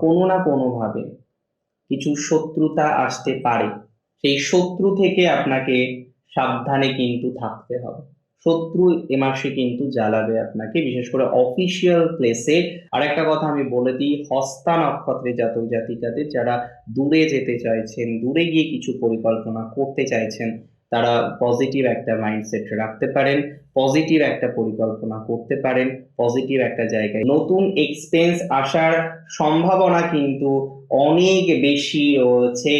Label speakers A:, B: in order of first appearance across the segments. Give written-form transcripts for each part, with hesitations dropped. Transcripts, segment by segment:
A: কোনো না কোনো ভাবে কিছু শত্রুতা আসতে পারে। সেই শত্রু থেকে আপনাকে সাবধানে কিন্তু থাকতে হবে। শত্রু এ মাসে কিন্তু জ্বালাবে আপনাকে, বিশেষ করে অফিসিয়াল প্লেসে। আর একটা কথা আমি বলে দিই, হস্তা নক্ষত্রে জাতক জাতিকাদের যারা দূরে যেতে চাইছেন, দূরে গিয়ে কিছু পরিকল্পনা করতে চাইছেন, তারা পজিটিভ একটা মাইন্ডসেট রাখতে পারেন, পজিটিভ একটা পরিকল্পনা করতে পারেন, পজিটিভ একটা জায়গায় নতুন এক্সপেন্স আসার সম্ভাবনা কিন্তু অনেক বেশি রয়েছে।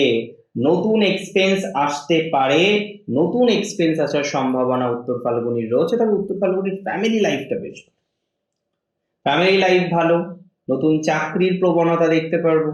A: নতুন এক্সপেন্স আসতে পারে, নতুন এক্সপেন্স আসার সম্ভাবনা উত্তর ফাল্গুনির রয়েছে। তবে উত্তর ফাল্গুনির ফ্যামিলি লাইফটা বেশ, ফ্যামিলি লাইফ ভালো, নতুন চাকরির প্রবণতা দেখতে পারবো।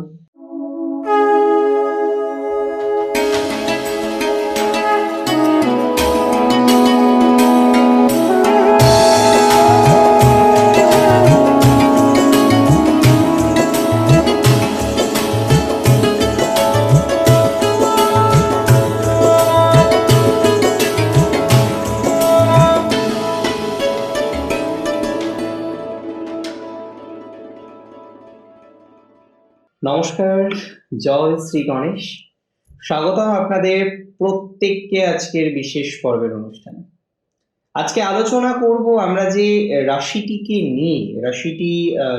A: নমস্কার, জয় শ্রী গণেশ। স্বাগতম আপনাদের প্রত্যেককে আজকের বিশেষ পর্বের অনুষ্ঠানে। আজকে আলোচনা করব আমরা যে রাশিটিকে নিয়ে। রাশিটি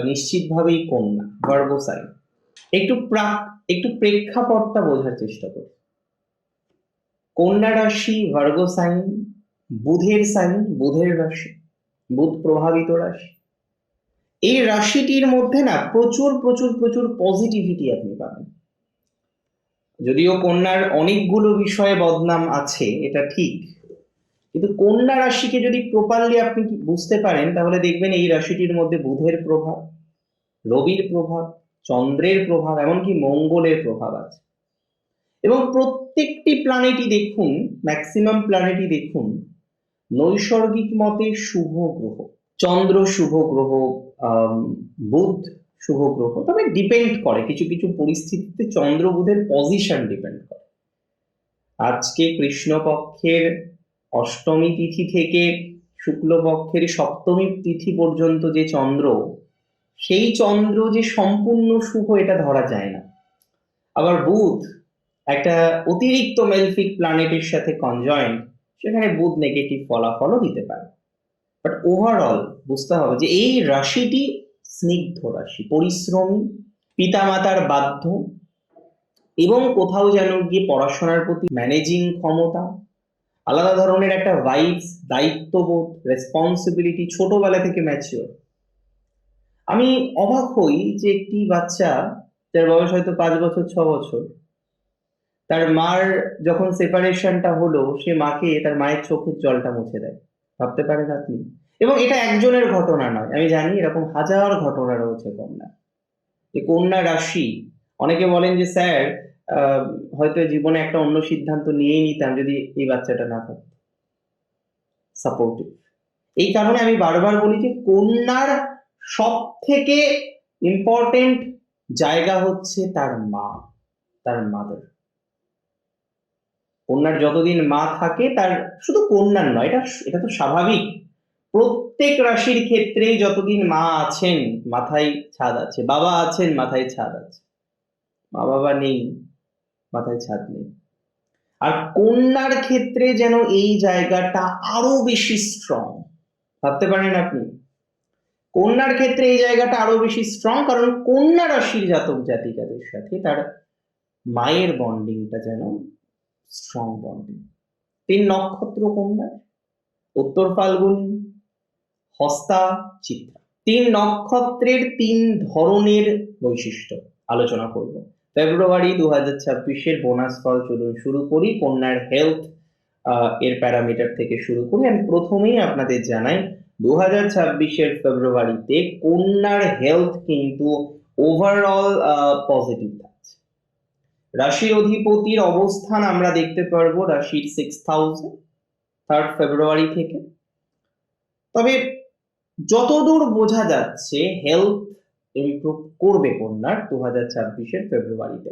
A: নিশ্চিতভাবেই কন্যা, ভার্গো সাইন। একটু প্রেক্ষাপটটা বোঝার চেষ্টা করি। কন্যা রাশি, ভার্গো সাইন, বুধের সাইন, বুধের রাশি, বুধ প্রভাবিত রাশি। এই রাশিটির মধ্যে না প্রচুর প্রচুর প্রচুর পজিটিভিটি আপনি পাবেন। যদিও কন্যার অনেকগুলো বিষয়ে বদনাম আছে, এটা ঠিক, কিন্তু কন্যা রাশিকে যদি প্রপারলি আপনি বুঝতে পারেন, তাহলে দেখবেন এই রাশিটির মধ্যে বুধের প্রভাব, রবির প্রভাব, চন্দ্রের প্রভাব, এমনকি মঙ্গলের প্রভাব আছে। এবং প্রত্যেকটি প্ল্যানেটই দেখুন, ম্যাক্সিমাম প্ল্যানেটই দেখুন নৈসর্গিক মতে শুভ গ্রহ। চন্দ্র শুভ গ্রহ, বুধ শুভ গ্রহ। তবে ডিপেন্ড করে, কিছু কিছু পরিস্থিতিতে চন্দ্র বুধের পজিশন ডিপেন্ড করে। আজকে কৃষ্ণপক্ষের অষ্টমী তিথি থেকে শুক্লপক্ষের সপ্তমী তিথি পর্যন্ত যে চন্দ্র, সেই চন্দ্র যে সম্পূর্ণ শুভ এটা ধরা যায় না। আবার বুধ একটা অতিরিক্ত মেলফিক প্ল্যানেটের সাথে কনজয়েন্ট, সেখানে বুধ নেগেটিভ ফলাফলও দিতে পারে। বাট ওভারঅল বুঝতে হবে যে এই রাশিটি স্নিগ্ধ রাশি, পরিশ্রমী, পিতামাতার বাধ্য, এবং কোথাও যেন গিয়ে পড়াশোনার প্রতি ম্যানেজিং ক্ষমতা, আলাদা ধরনের একটা ভাইবস, দায়িত্ববোধ, রেসপন্সিবিলিটি ছোটবেলা থেকে ম্যাচিওর। আমি অবাক হই যে একটি বাচ্চা যার বয়স হয়তো 5 বছর 6 বছর, তার মার যখন সেপারেশনটা হলো, সে মাকে তার মায়ের চোখের জলটা মুছে দেয়। ভাবতে পারেন আপনি? এবং এটা একজনের ঘটনা নয়, আমি জানি এরকম হাজার ঘটনা রয়েছে কন্যা। এই কন্যা রাশি, অনেকে বলেন যে স্যার হয়তো জীবনে একটা অন্য সিদ্ধান্ত নিয়েই নিতাম যদি এই বাচ্চাটা না থাকতো সাপোর্টিভ। এই কারণে আমি বারবার বলি যে কন্যার সব থেকে ইম্পর্টেন্ট জায়গা হচ্ছে তার মা, তার মাদার। কন্যার যতদিন মা থাকে, তার শুধু কন্যার নয়, এটা এটা তো স্বাভাবিক, প্রত্যেক রাশির ক্ষেত্রেই যতদিন মা আছেন মাথায় ছাদ আছে, বাবা আছেন মাথায় ছাদ আছে, মা বাবা নেই মাথায় ছাদ নেই। আর কন্যার ক্ষেত্রে যেন এই জায়গাটা আরো বেশি স্ট্রং। ভাবতে পারেন আপনি, কন্যার ক্ষেত্রে এই জায়গাটা আরো বেশি স্ট্রং, কারণ কন্যা রাশির জাতক জাতিকাদের সাথে তার মায়ের বন্ডিংটা যেন স্ট্রং বন্ডিং। 3 নক্ষত্র কন্যা, উত্তর ফাল্গুনী, হস্তা, চিত্রা। 3 নক্ষত্রের 3 ধরনের বৈশিষ্ট্য আলোচনা করব। ফেব্রুয়ারি 2026-এর বোনাস ফল চলুন শুরু করি। কন্যার হেলথ এর প্যারামিটার থেকে শুরু করি। আমি প্রথমেই আপনাদের জানাই, 2026-এর ফেব্রুয়ারিতে কন্যার হেলথ কিন্তু ওভারঅল পজিটিভ থাকছে। রাশির অধিপতির অবস্থান আমরা দেখতে পারবো রাশির 6th হাউসে 3rd ফেব্রুয়ারি থেকে। তবে যতদূর বোঝা যাচ্ছে হেলথ ইমপ্রুভ করবে কন্যার 2026-এর ফেব্রুয়ারিতে।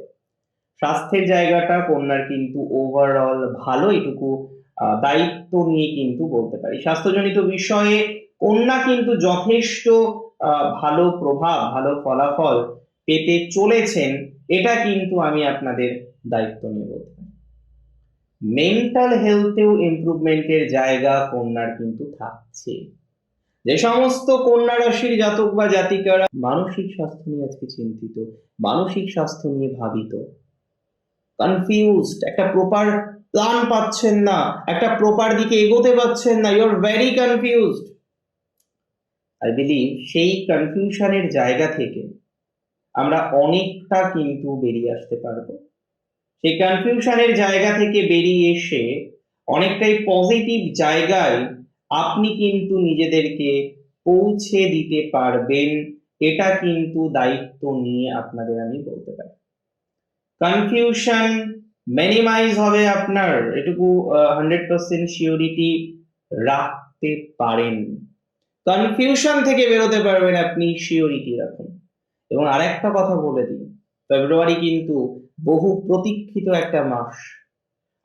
A: স্বাস্থ্যের জায়গাটা কন্যার কিন্তু ওভারঅল ভালো, এটুকু দায়িত্ব নিয়ে কিন্তু বলতে পারি। স্বাস্থ্যজনিত বিষয়ে কন্যা কিন্তু যথেষ্ট ভালো প্রভাব, ভালো ফলাফল পেতে চলেছেন, এটা কিন্তু আমি আপনাদের দায়িত্ব নেব। মেন্টাল হেলথেও ইমপ্রুভমেন্টের জায়গা কন্যার কিন্তু থাকছে। যে সমস্ত কন্যা রাশির জাতক বা জাতিকারা মানসিক স্বাস্থ্য নিয়ে আজকে চিন্তিত, মানসিক স্বাস্থ্য নিয়ে ভাবিত, কনফিউজড, একটা প্রপার প্ল্যান পাচ্ছেন না, একটা প্রপার দিকে এগোতে পারছেন না, you are very confused, I believe সেই কনফিউশনের জায়গা থেকে আমরা অনেকটা কিন্তু বেরিয়ে আসতে পারবো। সেই কনফিউশনের জায়গা থেকে বেরিয়ে এসে অনেকটাই পজিটিভ জায়গায় আপনি কিন্তু নিজেদেরকে পৌঁছে দিতে পারবেন, এটা কিন্তু দায়িত্ব নিয়ে আপনাদের আমি বলতে পারি। কনফিউশন মিনিমাইজ হবে আপনার, এটুকু 100% সিওরিটি রাখতে পারেন। কনফিউশন থেকে বেরোতে পারবেন আপনি, সিওরিটি রাখুন। এবং আরেকটা কথা বলে দিই, ফেব্রুয়ারি কিন্তু বহু প্রতীক্ষিত একটা মাস,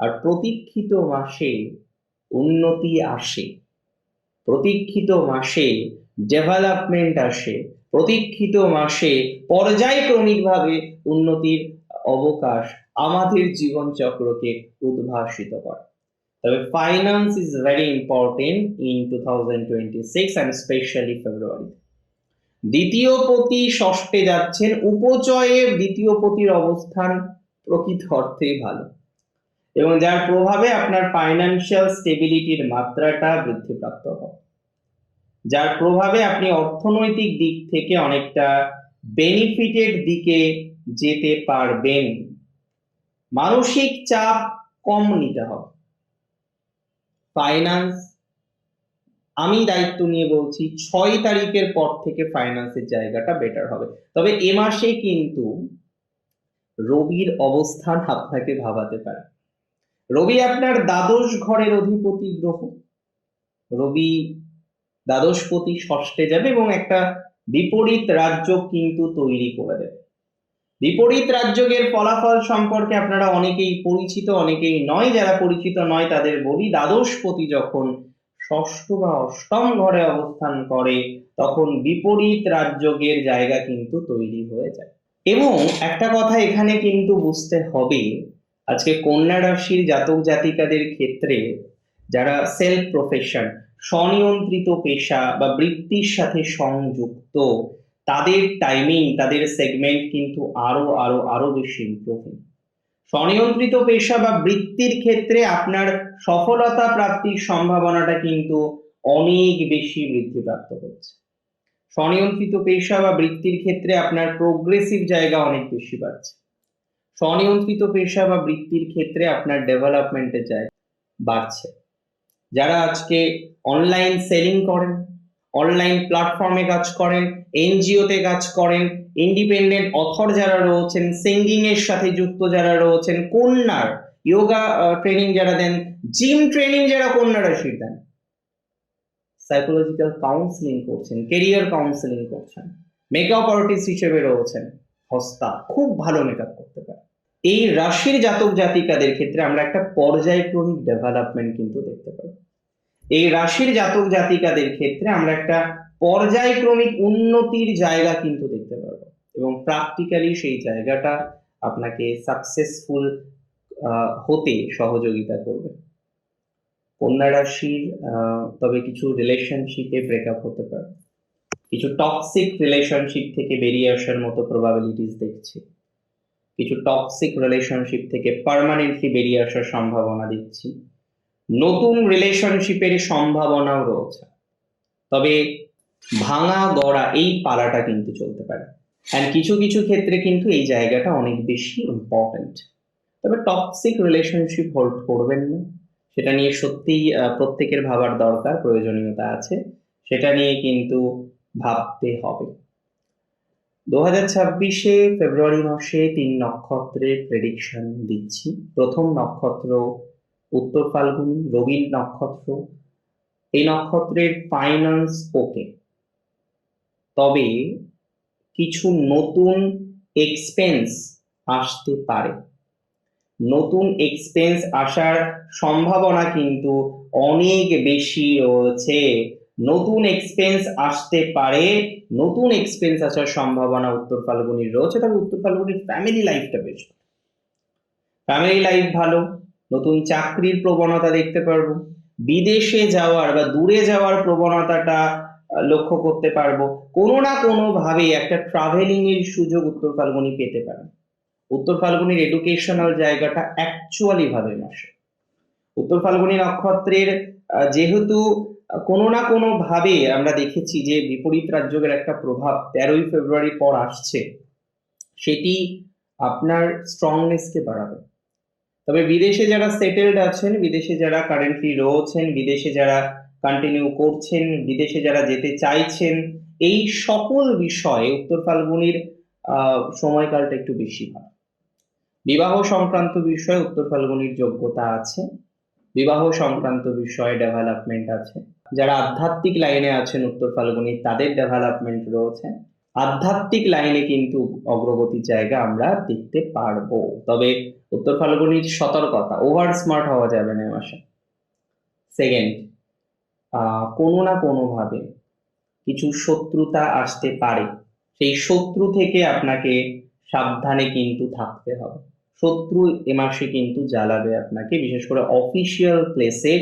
A: আর প্রতীক্ষিত মাসে উন্নতি আসে, প্রতীক্ষিত মাসে ডেভেলপমেন্ট আসে, প্রতীক্ষিত মাসে পর্যায়ক্রমিকভাবে উন্নতির অবকাশ আমাদের জীবন চক্রকে উদ্ভাসিত করে। তবে finance is very important in 2026 and specially February. দ্বিতীয় পতি ষষ্ঠে যাচ্ছেন, উপচয়ে দ্বিতীয় পতির অবস্থান প্রকৃত অর্থেই ভালো, এবং যার প্রভাবে আপনার ফাইন্যান্সিয়াল স্টেবিলিটির মাত্রাটা বৃদ্ধিপ্রাপ্ত হবে, যার প্রভাবে আপনি অর্থনৈতিক দিক থেকে অনেকটা বেনিফিটেড দিকে যেতে পারবেন। মানসিক চাপ কম নিতে হবে। ফাইন্যান্স আমি দায়িত্ব নিয়ে বলছি, 6 তারিখের পর থেকে ফাইন্যান্সের জায়গাটা বেটার হবে। তবে এ মাসে কিন্তু রবির অবস্থান আপনাকে ভাবাতে পারে। রবি আপনার দ্বাদশ ঘরের অধিপতি গ্রহ, রবি দ্বাদশপতি ষষ্ঠে যাবে এবং একটা বিপরীত রাজ্য কিন্তু তৈরি করে দেবে। বিপরীত রাজ্যের ফলাফল সম্পর্কে আপনারা অনেকেই পরিচিত, অনেকেই নয়। যারা পরিচিত নয় তাদের বলি, দ্বাদশপতি যখন ষষ্ঠ বা অষ্টম ঘরে অবস্থান করে তখন বিপরীত রাজ্যের জায়গা কিন্তু তৈরি হয়ে যায়। এবং একটা কথা এখানে কিন্তু বুঝতে হবে, আজকে কন্যা রাশির জাতক জাতিকাদের ক্ষেত্রে যারা সেলফ প্রফেশন, স্বনিয়ন্ত্রিত পেশা বা বৃত্তির সাথে সংযুক্ত, তাদের টাইমিং, তাদের সেগমেন্ট কিন্তু আরো আরো আরো বেশি ইমপ্রুভিং। স্বনিয়ন্ত্রিত পেশা বা বৃত্তির ক্ষেত্রে আপনার সফলতা প্রাপ্তির সম্ভাবনাটা কিন্তু অনেক বেশি বৃদ্ধিপ্রাপ্ত হচ্ছে। স্বনিয়ন্ত্রিত পেশা বা বৃত্তির ক্ষেত্রে আপনার প্রোগ্রেসিভ জায়গা অনেক বেশি বাড়ছে। স্বনিয়ন্ত্রিত পেশা বা বৃত্তির ক্ষেত্রে আপনার ডেভেলপমেন্টের জায়গা বাড়ছে। যারা আজকে অনলাইন সেলিং করেন, অনলাইন প্ল্যাটফর্মে কাজ করেন, এনজিওতে কাজ করেন, ইন্ডিপেন্ডেন্ট অথর যারা রয়েছেন, সিঙ্গিং এর সাথে যুক্ত যারা রয়েছেন, কন্যার যোগা ট্রেনিং যারা দেন, জিম ট্রেনিং যারা কন্যা রাশির দেন, সাইকোলজিক্যাল কাউন্সিলিং করছেন, কেরিয়ার কাউন্সিলিং করছেন, মেকআপ আর্টিস্ট হিসেবে রয়েছেন, হস্তা খুব ভালো মেকআপ করতে পারে, এই রাশির জাতক জাতিকাদের ক্ষেত্রে আমরা একটা পর্যায়ক্রমিক ডেভেলপমেন্ট কিন্তু দেখতে পাই। এই রাশির জাতক জাতিকাদের ক্ষেত্রে আমরা একটা পর্যায়ক্রমিক উন্নতির জায়গা কিন্তু দেখতে পারবো, এবং প্র্যাকটিক্যালি সেই জায়গাটা আপনাকে সাকসেসফুল হতে সহযোগিতা করবে। কন্যা রাশির তবে কিছু রিলেশনশিপে ব্রেকআপ হতে পারে, কিছু টক্সিক রিলেশনশিপ থেকে বেরিয়ে আসার মতো প্রবাবিলিটিস দেখছি, কিছু টক্সিক রিলেশনশিপ থেকে পার্মানেন্টলি বেরিয়ে আসার সম্ভাবনা দেখছি, নতুন রিলেশনশিপের সম্ভাবনাও রয়েছে। তবে ভাঙা গড়া এই পালাটা কিন্তু চলতে পারে, এন্ড কিছু কিছু ক্ষেত্রে কিন্তু এই জায়গাটা অনেক বেশি ইম্পর্টেন্ট। তবে টক্সিক রিলেশনশিপ হোল্ড করবেন না, সেটা নিয়ে সত্যিই প্রত্যেকের ভাবার দরকার, প্রয়োজনীয়তা আছে, সেটা নিয়ে কিন্তু ভাবতে হবে। 2026-এ ফেব্রুয়ারি মাসে 3 নক্ষত্রের প্রেডিকশন দিচ্ছি। প্রথম নক্ষত্র উত্তর ফাল্গুনী, রবির নক্ষত্র। এই নক্ষত্রের ফাইন্যান্স ওকে, তবে কিছু নতুন এক্সপেন্স আসতে পারে, নতুন এক্সপেন্স আসার সম্ভাবনা কিন্তু অনেক বেশি রয়েছে। নতুন এক্সপেন্স আসতে পারে, নতুন এক্সপেন্স আসার সম্ভাবনা উত্তর ফাল্গুনির রয়েছে। তবে উত্তর ফাল্গুনির ফ্যামিলি লাইফটা বেশ, ফ্যামিলি লাইফ ভালো, নতুন চাকরির প্রবণতা দেখতে পারবো, বিদেশে যাওয়ার বা দূরে যাওয়ার প্রবণতাটা লক্ষ্য করতে পারবো। কোনো না কোনো ভাবে একটা ট্রাভেলিং এর সুযোগ উত্তর ফাল্গুনি পেতে পারে। উত্তর ফাল্গুনির এডুকেশনাল জায়গাটা অ্যাকচুয়ালি ভাবে মাসে উত্তর ফাল্গুনী নক্ষত্রের যেহেতু কোনো না কোনো ভাবে আমরা দেখেছি যে বিপরীত রাজযোগের একটা প্রভাব 13ই ফেব্রুয়ারি পর আসছে, সেটি আপনার স্ট্রংনেসকে বাড়াবে। তবে বিদেশে যারা সেটেলড আছেন, বিদেশে যারা কারেন্টলি রয়েছেন, বিদেশে যারা কন্টিনিউ করছেন, বিদেশে যারা যেতে চাইছেন, এই সকল বিষয়ে উত্তর ফাল্গুনির সময়কালটা একটু বেশি ভালো। বিবাহ সংক্রান্ত বিষয়ে উত্তর ফাল্গুনির যোগ্যতা আছে, বিবাহ সংক্রান্ত বিষয়ে ডেভেলপমেন্ট আছে। যারা আধ্যাত্মিক লাইনে আছেন উত্তর ফাল্গুনি, তাদের ডেভেলপমেন্ট রয়েছে। আধ্যাত্মিক লাইনে কিন্তু অগ্রগতির জায়গা আমরা দেখতে পারবো। তবে উত্তর ফাল্গুনির সতর্কতা, ওভার স্মার্ট হওয়া যাবে না এ মাসে। সেকেন্ড, কোনো না কোনো ভাবে কিছু শত্রুতা আসতে পারে, সেই শত্রু থেকে আপনাকে সাবধানে কিন্তু থাকতে হবে। শত্রু এ মাসে কিন্তু জ্বালাবে আপনাকে, বিশেষ করে অফিসিয়াল প্লেসে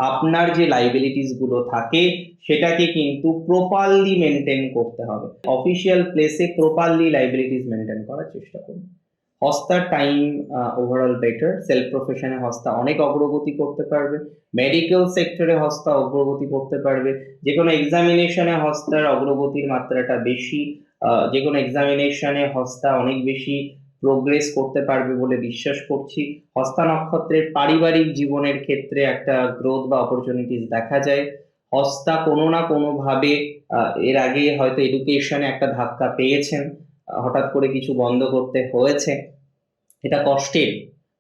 A: আপনার যে লাইবিলিটিস গুলো থাকে সেটাকে কিন্তু প্রপারলি মেনটেন করতে হবে। অফিসিয়াল প্লেসে প্রপারলি লাইবিলিটিস মেনটেন করার চেষ্টা করুন। হস্তার টাইম ওভারঅল বেটার। সেলফ প্রফেশনে হস্তা অনেক অগ্রগতি করতে পারবে, মেডিকেল সেক্টরে হস্তা অগ্রগতি করতে পারবে, যে কোনো এক্সামিনেশনে হস্তার অগ্রগতির মাত্রাটা বেশি, যে কোনো এক্সামিনেশনে হস্তা অনেক বেশি প্রোগ্রেস করতে পারবে বলে বিশ্বাস করছি। হস্তা নক্ষত্রের পারিবারিক জীবনের ক্ষেত্রে একটা গ্রোথ বা অপরচুনিটিস দেখা যায়। হস্তা কোনো না কোনো ভাবে এর আগে হয়তো এডুকেশনে একটা ধাক্কা পেয়েছেন, হঠাৎ করে কিছু বন্ধ করতে হয়েছে, এটা কষ্টের।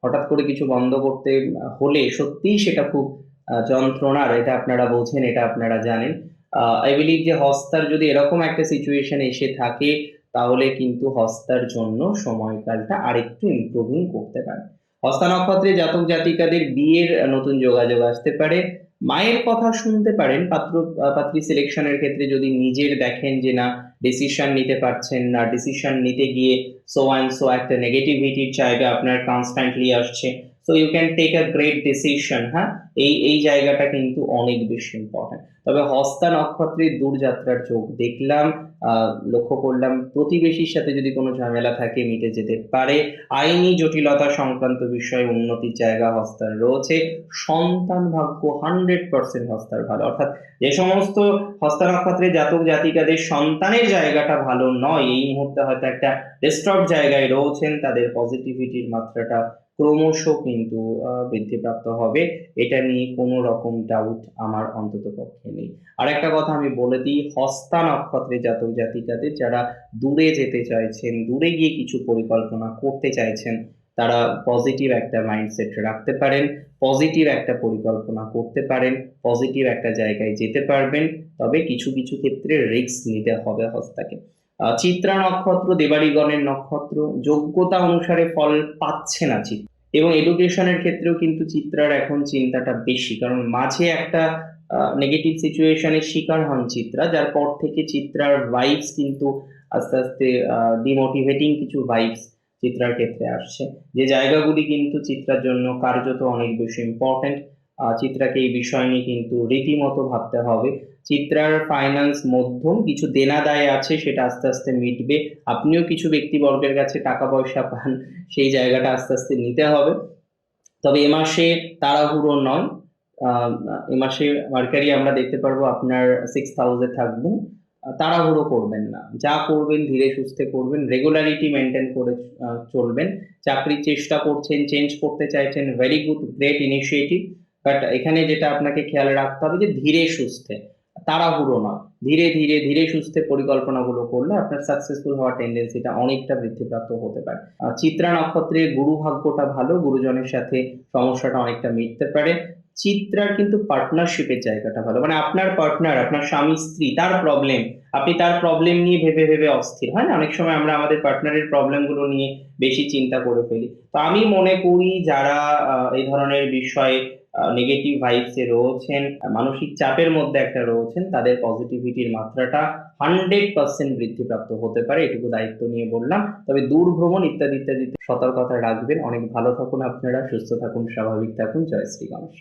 A: হঠাৎ করে কিছু বন্ধ করতে হলে সত্যিই সেটা খুব যন্ত্রণার, এটা আপনারা বোঝেন, এটা আপনারা জানেন। আই বিলিভ যে হস্তার যদি এরকম একটা সিচুয়েশন এসে থাকে, তাহলে কিন্তু হস্তার জন্য সময়কালটা আরেকটু ইমপ্রুভিং করতে পারে। হস্তা নক্ষত্রে জাতক জাতিকাদের বিয়ের নতুন যোগাযোগ আসতে পারে। মায়ের কথা শুনতে পারেন পাত্রী সিলেকশনের ক্ষেত্রে, যদি নিজের দেখেন যে না ডিসিশন নিতে পারছেন না, ডিসিশন নিতে গিয়ে সো অ্যান্ড সো একটা নেগেটিভিটির জায়গা আপনার কনস্ট্যান্টলি আসছে, so you can take a great decision. হ্যাঁ, এই জায়গাটা কিন্তু অনেক বেশি ইম্পর্টেন্ট। তবে হস্তা নক্ষত্রের দূরযাত্রার যোগ দেখলাম, লক্ষ্য করলাম প্রতিবেশীর সাথে যদি কোনো ঝামেলা থাকে মিটে যেতে পারে। আইনি জটিলতা সংক্রান্ত বিষয়ে উন্নতির জায়গা হস্তার রয়েছে। সন্তান ভাগ্য 100% হস্তার ভালো, অর্থাৎ যে সমস্ত হস্তা নক্ষত্রের জাতক জাতিকাদের সন্তানের জায়গাটা ভালো নয়, এই মুহূর্তে হয়তো একটা ডিস্টার্ব জায়গায় রয়েছেন, তাদের পজিটিভিটির মাত্রাটা ক্রমশ কিন্তু বৃদ্ধিপ্রাপ্ত হবে। এটা নিয়ে কোনো রকম ডাউট আমার অন্তত পক্ষে নেই। আর একটা কথা আমি বলে দিই, হস্তা নক্ষত্রের জাতক জাতিকাদের যারা দূরে যেতে চাইছেন, দূরে গিয়ে কিছু পরিকল্পনা করতে চাইছেন, তারা পজিটিভ একটা মাইন্ডসেট রাখতে পারেন, পজিটিভ একটা পরিকল্পনা করতে পারেন, পজিটিভ একটা জায়গায় যেতে পারবেন। তবে কিছু কিছু ক্ষেত্রে রিস্ক নিতে হবে হস্তাকে। চিত্রা নক্ষত্র দেবাড়িগণের নক্ষত্র, যোগ্যতা অনুসারে ফল পাচ্ছে না চিত্রা, এবং এডুকেশনের ক্ষেত্রেও কিন্তু চিত্রার এখন চিন্তাটা বেশি, কারণ মাঝে একটা নেগেটিভ সিচুয়েশনের শিকার হন চিত্রা, যার পর থেকে চিত্রার ভাইবস কিন্তু আস্তে আস্তে ডিমোটিভেটিং কিছু ভাইবস চিত্রার ক্ষেত্রে আসছে, যে জায়গাগুলি কিন্তু চিত্রার জন্য কার্যত অনেক বেশি ইম্পর্টেন্ট। চিত্রাকে এই বিষয় নিয়ে কিন্তু রীতিমতো ভাবতে হবে। চিত্রার ফাইন্যান্স মধ্যম, কিছু দেনা দায় আছে, সেটা আস্তে আস্তে মিটবে। আপনিও কিছু ব্যক্তিবর্গের কাছে টাকা পয়সা পান, সেই জায়গাটা আস্তে আস্তে নিতে হবে। তবে এ মাসে তাড়াহুড়ো নয়। এ মাসে মার্কারি আমরা দেখতে পারবো আপনার 6th হাউসে থাকবেন। তাড়াহুড়ো করবেন না, যা করবেন ধীরে সুস্থে করবেন, রেগুলারিটি মেনটেন করে চলবেন। চাকরির চেষ্টা করছেন, চেঞ্জ করতে চাইছেন, very good, great initiative. But এখানে যেটা আপনাকে খেয়াল রাখতে হবে যে ধীরে সুস্থে, তাড়াহুড়ো নয়, ধীরে ধীরে ধীরে সুস্থে পরিকল্পনাগুলো করলে আপনার সাকসেসফুল হওয়ার টেন্ডেন্সিটা অনেকটা বৃদ্ধিপ্রাপ্ত হতে পারে। চিত্রা নক্ষত্রের গুরু ভাগ্যটা ভালো, গুরুজনের সাথে সমস্যাটা অনেকটা মিটতে পারে। চিত্রার কিন্তু পার্টনারশিপের জায়গাটা ভালো, মানে আপনার পার্টনার, আপনার স্বামী স্ত্রী, তার প্রবলেম, আপনি তার প্রবলেম নিয়ে ভেবে ভেবে অস্থির হয় না, অনেক সময় আমরা আমাদের পার্টনারের প্রবলেম গুলো নিয়ে বেশি চিন্তা করে ফেলি। তো আমি মনে করি যারা এই ধরনের বিষয়ে নেগেটিভ ভাইবসে রয়েছেন, মানসিক চাপের মধ্যে একটা রয়েছেন, তাদের পজিটিভিটির মাত্রাটা 100% বৃদ্ধিপ্রাপ্ত হতে পারে, এটুকু দায়িত্ব নিয়ে বললাম। তবে দূর ভ্রমণ ইত্যাদি ইত্যাদিতে সতর্কতা রাখবেন। অনেক ভালো থাকুন আপনারা, সুস্থ থাকুন, স্বাভাবিক থাকুন। জয় শ্রী গণেশ।